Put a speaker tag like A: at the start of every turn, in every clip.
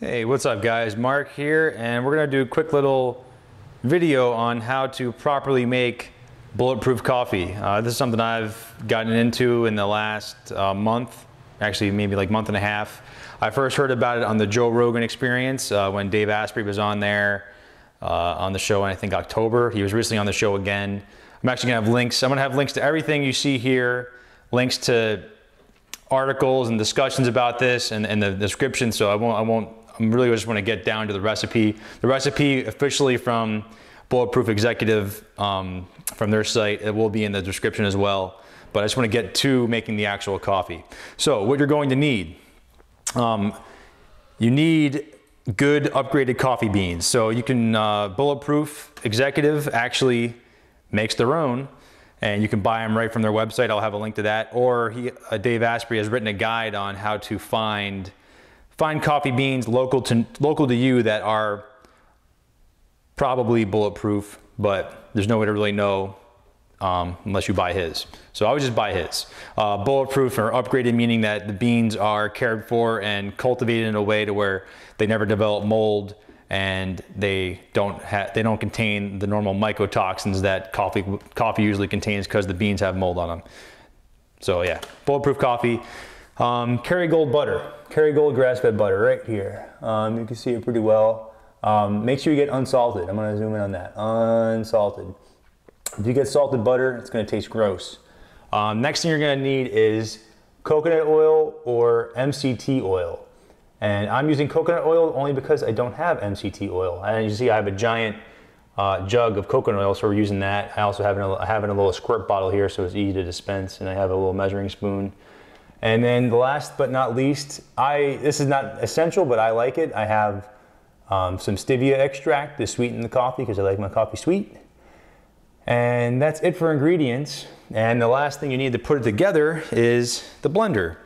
A: Hey, what's up guys? Mark here, and we're gonna do a quick little video on how to properly make bulletproof coffee. This is something I've gotten into in the last month, actually maybe like month and a half. I first heard about it on the Joe Rogan Experience when Dave Asprey was on there on the show in I think October. He was recently on the show again. I'm actually gonna have links. I'm gonna have links to everything you see here, links to articles and discussions about this and the description, so I really just want to get down to the recipe. The recipe officially from Bulletproof Executive from their site, it will be in the description as well. But I just want to get to making the actual coffee. So what you're going to need, you need good upgraded coffee beans. So you can, Bulletproof Executive actually makes their own, and you can buy them right from their website. I'll have a link to that. Or Dave Asprey has written a guide on how to find coffee beans local to you that are probably bulletproof, but there's no way to really know unless you buy his. So I would just buy his. Bulletproof or upgraded, meaning that the beans are cared for and cultivated in a way to where they never develop mold and they don't contain the normal mycotoxins that coffee usually contains because the beans have mold on them. So yeah, bulletproof coffee. Kerrygold butter, Kerrygold grass-fed butter right here. You can see it pretty well. Make sure you get unsalted. I'm gonna zoom in on that, unsalted. If you get salted butter, it's gonna taste gross. Next thing you're gonna need is coconut oil or MCT oil. And I'm using coconut oil only because I don't have MCT oil. And you see I have a giant jug of coconut oil, so we're using that. I also have a little squirt bottle here, so it's easy to dispense, and I have a little measuring spoon. And then the last but not least, this is not essential, but I like it. I have some Stevia extract to sweeten the coffee because I like my coffee sweet. And that's it for ingredients. And the last thing you need to put it together is the blender.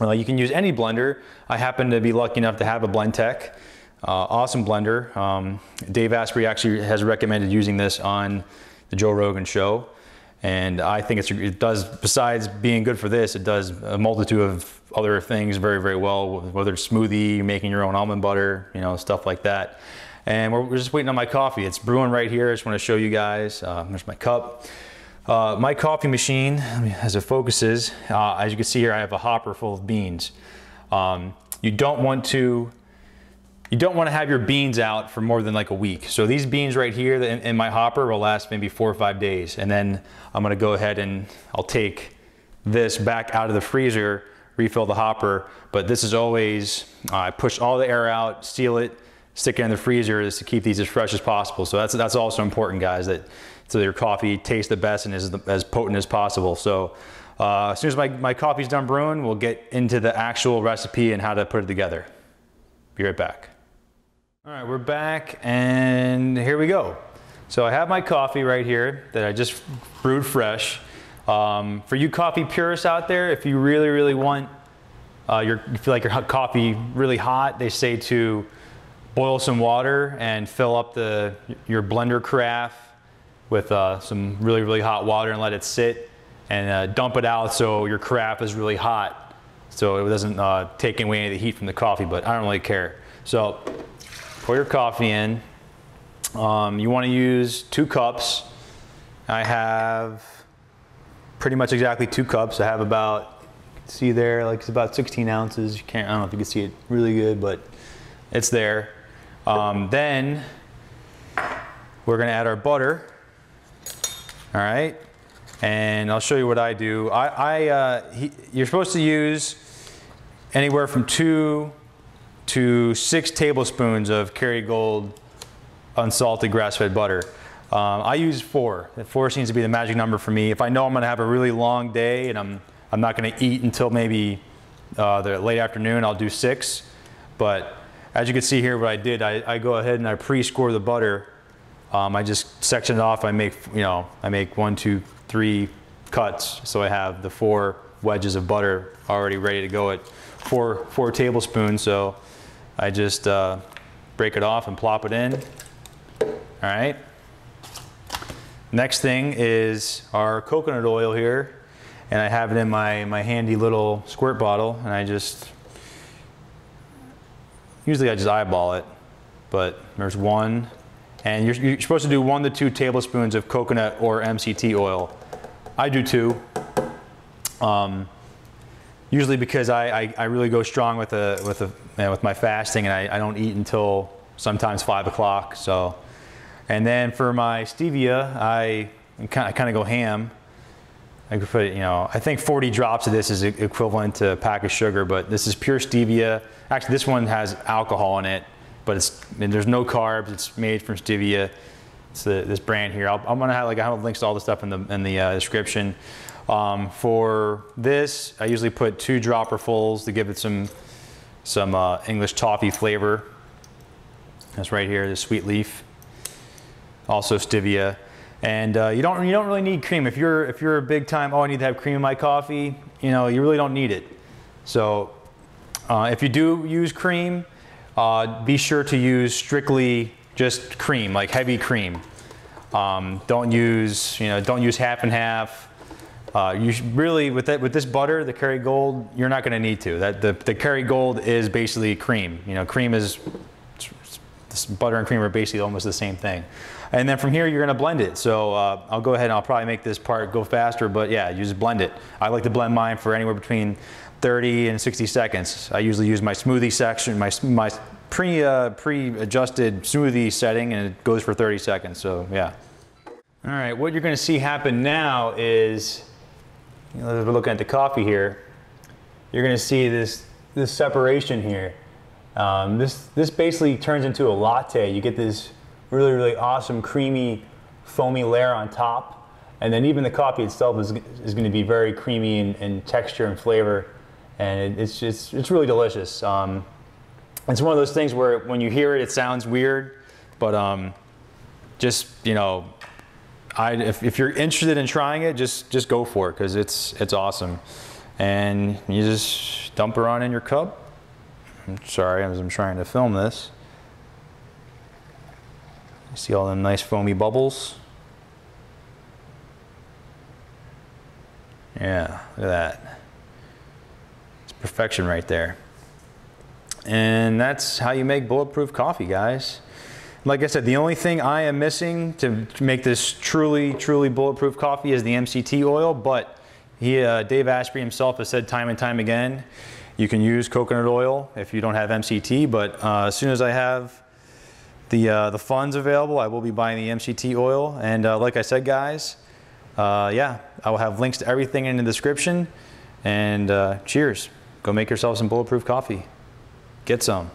A: You can use any blender. I happen to be lucky enough to have a Blendtec, awesome blender. Dave Asprey actually has recommended using this on the Joe Rogan show. And I think it does, besides being good for this, it does a multitude of other things very, very well, whether it's smoothie, you're making your own almond butter, you know, stuff like that. And we're just waiting on my coffee. It's brewing right here. I just want to show you guys. There's my cup. My coffee machine, as it focuses, as you can see here, I have a hopper full of beans. You don't want to have your beans out for more than like a week. So these beans right here in my hopper will last maybe 4 or 5 days. And then I'm gonna go ahead and I'll take this back out of the freezer, refill the hopper. But this is always, I push all the air out, seal it, stick it in the freezer is to keep these as fresh as possible. So that's also important, guys, so your coffee tastes the best and is as potent as possible. So as soon as my coffee's done brewing, we'll get into the actual recipe and how to put it together. Be right back. All right, we're back and here we go. So I have my coffee right here that I just brewed fresh. For you coffee purists out there, if you really, really want, you feel like your coffee really hot, they say to boil some water and fill up your blender carafe with some really, really hot water and let it sit and dump it out so your carafe is really hot so it doesn't take away any of the heat from the coffee, but I don't really care. So pour your coffee in. You want to use 2 cups. I have pretty much exactly 2 cups. I have about, see there, like it's about 16 ounces. I don't know if you can see it really good, but it's there. Then we're gonna add our butter. All right, and I'll show you what I do. You're supposed to use anywhere from 2 to 6 tablespoons of Kerrygold unsalted grass-fed butter. I use 4. 4 seems to be the magic number for me. If I know I'm gonna have a really long day and I'm not gonna eat until maybe the late afternoon, I'll do 6. But as you can see here, what I did, I go ahead and I pre-score the butter. I just section it off. I make 1, 2, 3 cuts, so I have the 4 wedges of butter already ready to go at 4 tablespoons. So I just break it off and plop it in. All right. Next thing is our coconut oil here, and I have it in my handy little squirt bottle, and I just usually I just eyeball it, but there's one. And you're supposed to do 1 to 2 tablespoons of coconut or MCT oil. I do 2. Usually because I really go strong with my fasting, and I don't eat until sometimes 5 o'clock. So, and then for my stevia, I kind of go ham. I could put, I think 40 drops of this is equivalent to a pack of sugar, but this is pure stevia. Actually, this one has alcohol in it, but there's no carbs. It's made from stevia. It's this brand here. I'm gonna have I have links to all the stuff in the description. For this, I usually put 2 dropperfuls to give it some English toffee flavor. That's right here, the sweet leaf. Also stevia. And you don't really need cream. If you're a big time, oh, I need to have cream in my coffee, you really don't need it. So if you do use cream, be sure to use strictly just cream, like heavy cream. Don't use half and half. You really with this butter, the Kerrygold, you're not going to need to. The Kerrygold is basically cream. Cream is butter and cream are basically almost the same thing. And then from here, you're gonna blend it. So I'll go ahead and I'll probably make this part go faster, but yeah, you just blend it. I like to blend mine for anywhere between 30 and 60 seconds. I usually use my smoothie section, my pre-adjusted smoothie setting, and it goes for 30 seconds, so yeah. All right, what you're gonna see happen now is, as we're looking at the coffee here, you're gonna see this separation here. This basically turns into a latte. You get this really awesome creamy foamy layer on top, and then even the coffee itself is going to be very creamy in texture and flavor, and it's really delicious. It's one of those things where when you hear it, it sounds weird, but just if you're interested in trying it, just go for it, because it's awesome. And you just dump her on in your cup. I'm sorry, as I'm trying to film this. You see all them nice foamy bubbles? Yeah, look at that. It's perfection right there. And that's how you make bulletproof coffee, guys. Like I said, the only thing I am missing to make this truly bulletproof coffee is the MCT oil, but Dave Asprey himself has said time and time again, you can use coconut oil if you don't have MCT, but as soon as I have the funds available, I will be buying the MCT oil. And like I said, guys, yeah, I will have links to everything in the description. And cheers. Go make yourself some bulletproof coffee. Get some.